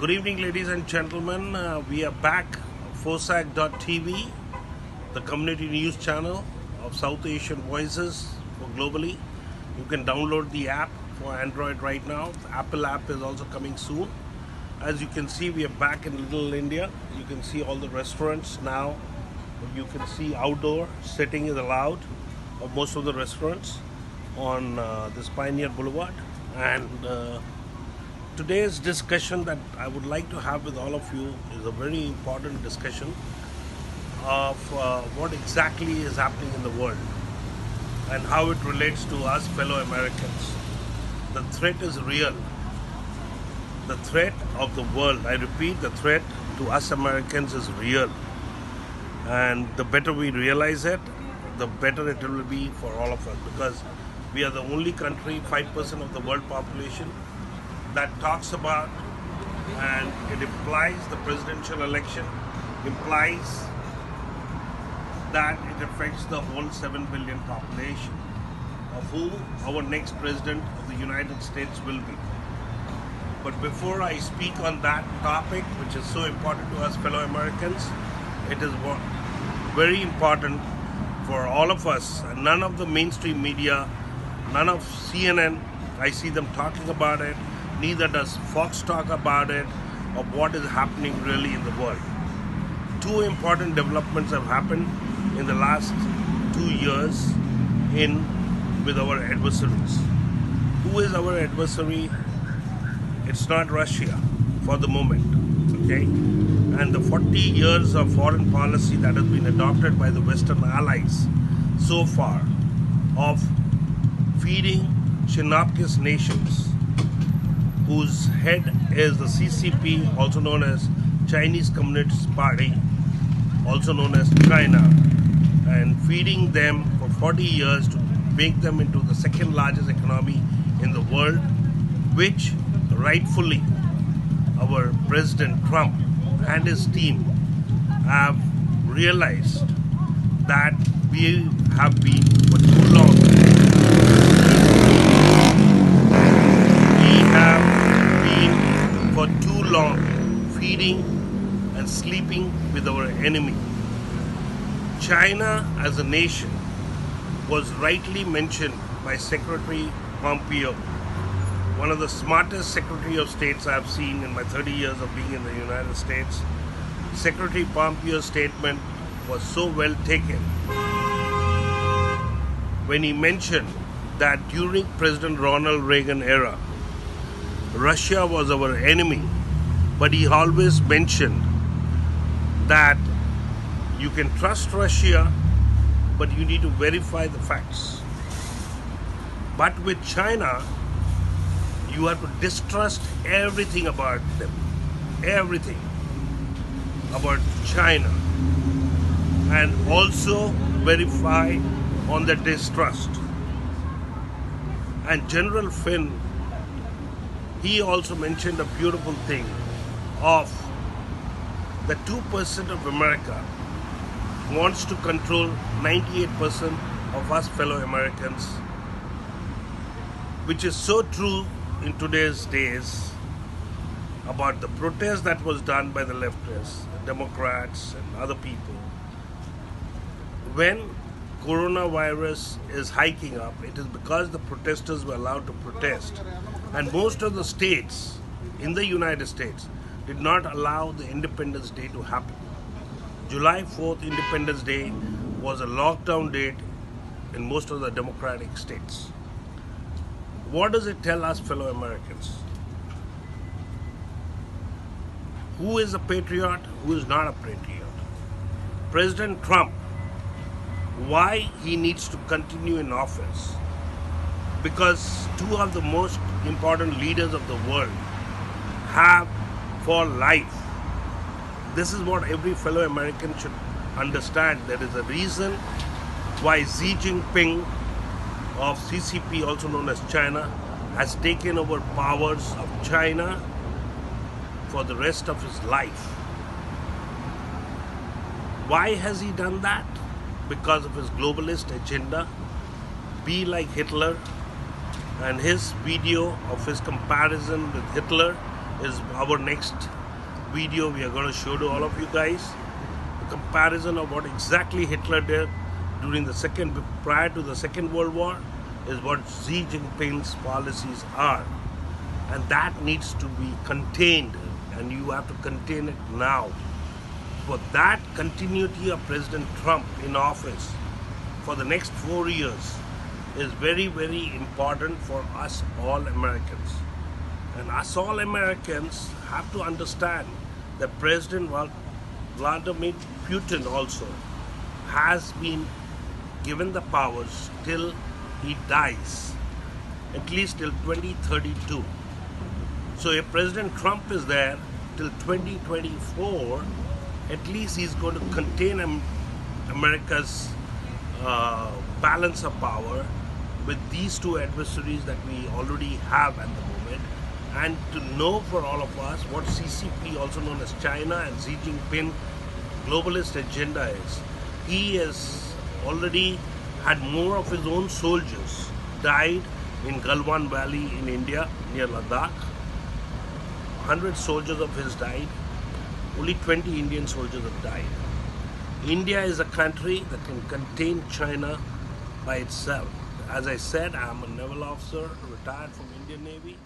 Good evening, ladies and gentlemen. We are back, FOSAC.tv, the community news channel of South Asian Voices for globally. You can download the app for Android right now. The Apple app is also coming soon. As you can see, we are back in Little India. You can see all the restaurants now. You can see outdoor sitting is allowed of most of the restaurants on this Pioneer Boulevard. And today's discussion that I would like to have with all of you is a very important discussion of what exactly is happening in the world and how it relates to us fellow Americans. The threat is real. The threat of the world, I repeat, the threat to us Americans is real. And the better we realize it, the better it will be for all of us, because we are the only country, 5% of the world population, that talks about, and it implies the presidential election implies that it affects the whole 7 billion population, of who our next president of the United States will be. But before I speak on that topic, which is so important to us fellow Americans, it is very important for all of us. None of the mainstream media, none of CNN, I see them talking about it, neither does Fox talk about it, of what is happening really in the world. Two important developments have happened in the last 2 years with our adversaries. Who is our adversary? It's not Russia for the moment, okay? And the 40 years of foreign policy that has been adopted by the Western allies so far of feeding Chinapkis nations, whose head is the CCP, also known as Chinese Communist Party, also known as China, and feeding them for 40 years to make them into the second largest economy in the world, which rightfully our President Trump and his team have realized that we have been for too long. We have been for too long feeding and sleeping with our enemy. China as a nation was rightly mentioned by Secretary Pompeo, one of the smartest Secretary of States I have seen in my 30 years of being in the United States. Secretary Pompeo's statement was so well taken when he mentioned that during President Ronald Reagan era, Russia was our enemy, but he always mentioned that you can trust Russia, but you need to verify the facts. But with China, you have to distrust everything about them, everything about China, and also verify on the distrust. And General Finn, he also mentioned a beautiful thing of the 2% of America wants to control 98% of us fellow Americans, which is so true in today's days about the protest that was done by the leftists, Democrats and other people. When coronavirus is hiking up, it is because the protesters were allowed to protest. And most of the states in the United States did not allow the Independence Day to happen. July 4th, Independence Day, was a lockdown date in most of the democratic states. What does it tell us fellow Americans? Who is a patriot? Who is not a patriot? President Trump, why he needs to continue in office? Because two of the most important leaders of the world have for life. This is what every fellow American should understand. There is a reason why Xi Jinping of CCP, also known as China, has taken over powers of China for the rest of his life. Why has he done that? Because of his globalist agenda. Be like Hitler, and his video of his comparison with Hitler is our next video we are going to show to all of you guys. A comparison of what exactly Hitler did during the prior to the Second World War is what Xi Jinping's policies are. And that needs to be contained, and you have to contain it now. For that continuity of President Trump in office for the next 4 years is very, very important for us all Americans. And us all Americans have to understand that President Vladimir Putin also has been given the powers till he dies, at least till 2032. So if President Trump is there till 2024, at least he's going to contain America's balance of power with these two adversaries that we already have at the moment. And to know for all of us what CCP, also known as China, and Xi Jinping globalist agenda is. He has already had more of his own soldiers died in Galwan Valley in India near Ladakh. 100 soldiers of his died. Only 20 Indian soldiers have died. India is a country that can contain China by itself. As I said, I am a naval officer, retired from Indian Navy.